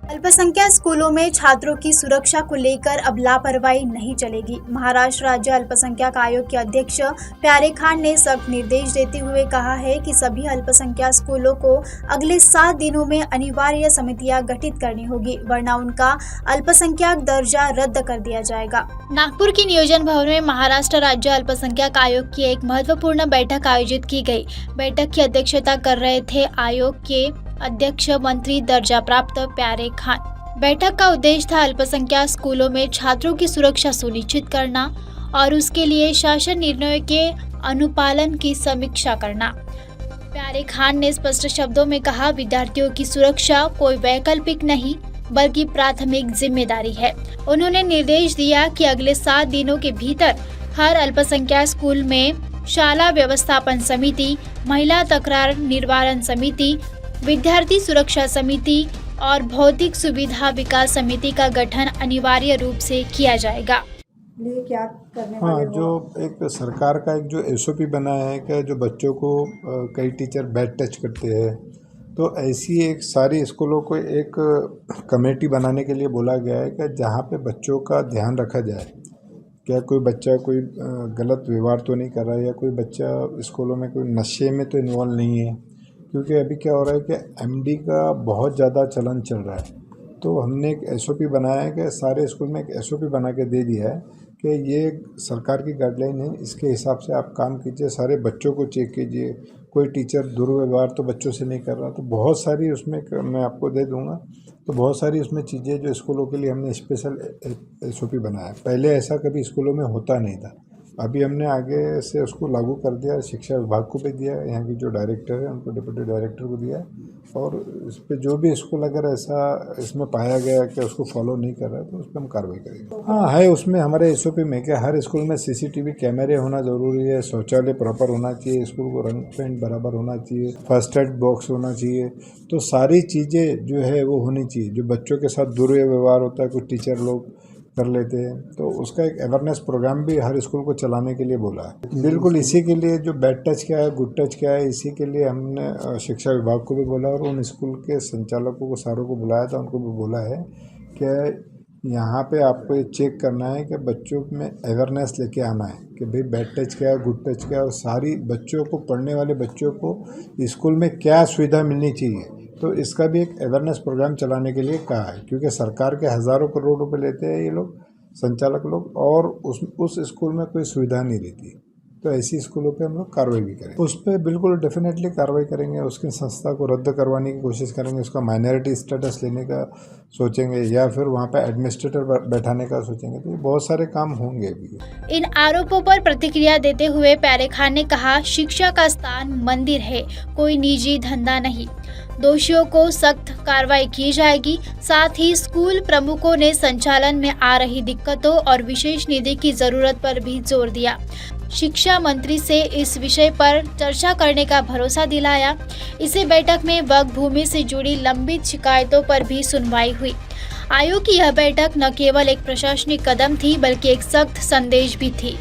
अल्पसंख्यक स्कूलों में छात्रों की सुरक्षा को लेकर अब लापरवाही नहीं चलेगी। महाराष्ट्र राज्य अल्पसंख्यक आयोग के अध्यक्ष प्यारे खान ने सख्त निर्देश देते हुए कहा है कि सभी अल्पसंख्यक स्कूलों को अगले 7 दिनों में अनिवार्य समितियां गठित करनी होगी, वरना उनका अल्पसंख्यक दर्जा रद्द कर दिया जाएगा। नागपुर के नियोजन भवन में महाराष्ट्र राज्य अल्पसंख्यक आयोग की एक महत्वपूर्ण बैठक आयोजित की गई। बैठक की अध्यक्षता कर रहे थे आयोग के अध्यक्ष मंत्री दर्जा प्राप्त प्यारे खान। बैठक का उद्देश्य था अल्पसंख्यक स्कूलों में छात्रों की सुरक्षा सुनिश्चित करना और उसके लिए शासन निर्णयों के अनुपालन की समीक्षा करना। प्यारे खान ने स्पष्ट शब्दों में कहा, विद्यार्थियों की सुरक्षा कोई वैकल्पिक नहीं बल्कि प्राथमिक जिम्मेदारी है। उन्होंने निर्देश दिया कि अगले 7 दिनों के भीतर हर अल्पसंख्यक स्कूल में शाला व्यवस्थापन समिति, महिला तकरार निवारण समिति, विद्यार्थी सुरक्षा समिति और भौतिक सुविधा विकास समिति का गठन अनिवार्य रूप से किया जाएगा। लिए क्या करने वाले हो? जो एक सरकार का एक जो एसओपी बना है कि जो बच्चों को कई टीचर बैड टच करते हैं, तो ऐसी एक सारी स्कूलों को एक कमेटी बनाने के लिए बोला गया है कि जहाँ पे बच्चों का ध्यान रखा जाए। क्या कोई बच्चा कोई गलत व्यवहार तो नहीं कर रहा है, या कोई बच्चा स्कूलों में कोई नशे में तो इन्वॉल्व नहीं है। क्योंकि अभी क्या हो रहा है कि एमडी का बहुत ज़्यादा चलन चल रहा है, तो हमने एक एसओपी बनाया है कि सारे स्कूल में एक एसओपी बना के दे दिया है कि ये सरकार की गाइडलाइन है, इसके हिसाब से आप काम कीजिए, सारे बच्चों को चेक कीजिए। कोई टीचर दुर्व्यवहार तो बच्चों से नहीं कर रहा, तो बहुत सारी उसमें मैं आपको दे दूंगा। तो बहुत सारी उसमें चीज़ें जो स्कूलों के लिए हमने स्पेशल एसओपी बनाया है। पहले ऐसा कभी स्कूलों में होता नहीं था, अभी हमने आगे से उसको लागू कर दिया। शिक्षा विभाग को भी दिया, यहाँ की जो डायरेक्टर है उनको डिप्टी डायरेक्टर को दिया, और इस पर जो भी स्कूल अगर ऐसा इसमें पाया गया कि उसको फॉलो नहीं कर रहा है तो उस पर हम कार्रवाई करेंगे। हाँ है, उसमें हमारे एसओपी में कि हर स्कूल में सीसीटीवी कैमरे होना ज़रूरी है, शौचालय प्रॉपर होना चाहिए, स्कूल को रंग पेंट बराबर होना चाहिए, फर्स्ट एड बॉक्स होना चाहिए। तो सारी चीज़ें जो है वो होनी चाहिए। जो बच्चों के साथ दुर्व्यवहार होता है, कुछ टीचर लोग कर लेते हैं, तो उसका एक अवेयरनेस प्रोग्राम भी हर स्कूल को चलाने के लिए बोला है। बिल्कुल इसी के लिए जो बैड टच क्या है, गुड टच क्या है, इसी के लिए हमने शिक्षा विभाग को भी बोला और उन स्कूल के संचालकों को सारों को बुलाया था, उनको भी बोला है कि यहाँ पे आपको ये चेक करना है कि बच्चों में अवेयरनेस लेके आना है कि भाई बैड टच क्या है, गुड टच क्या है, और सारी बच्चों को, पढ़ने वाले बच्चों को स्कूल में क्या सुविधा मिलनी चाहिए। तो इसका भी एक अवेयरनेस प्रोग्राम चलाने के लिए कहा है, क्योंकि सरकार के हज़ारों करोड़ रुपए लेते हैं ये लोग, संचालक लोग, और उस स्कूल में कोई सुविधा नहीं रहती। तो ऐसी स्कूलों पे हम लोग कार्रवाई भी करेंगे। उस पर बिल्कुल डेफिनेटली कार्रवाई करेंगे। उसकी संस्था को रद्द करवाने की कोशिश करेंगे, उसका माइनॉरिटी स्टेटस लेने का सोचेंगे, या फिर वहाँ पे एडमिनिस्ट्रेटर बैठाने का सोचेंगे। तो ये बहुत सारे काम होंगे अभी। इन आरोपों पर प्रतिक्रिया देते हुए प्यारे खान ने कहा, शिक्षा का स्थान मंदिर है, कोई निजी धंधा नहीं। दोषियों को सख्त कार्रवाई की जाएगी। साथ ही स्कूल प्रमुखों ने संचालन में आ रही दिक्कतों और विशेष निधि की जरूरत पर भी जोर दिया। शिक्षा मंत्री से इस विषय पर चर्चा करने का भरोसा दिलाया। इसी बैठक में वक्फ भूमि से जुड़ी लंबित शिकायतों पर भी सुनवाई हुई। आयोग की यह बैठक न केवल एक प्रशासनिक कदम थी बल्कि एक सख्त संदेश भी थी।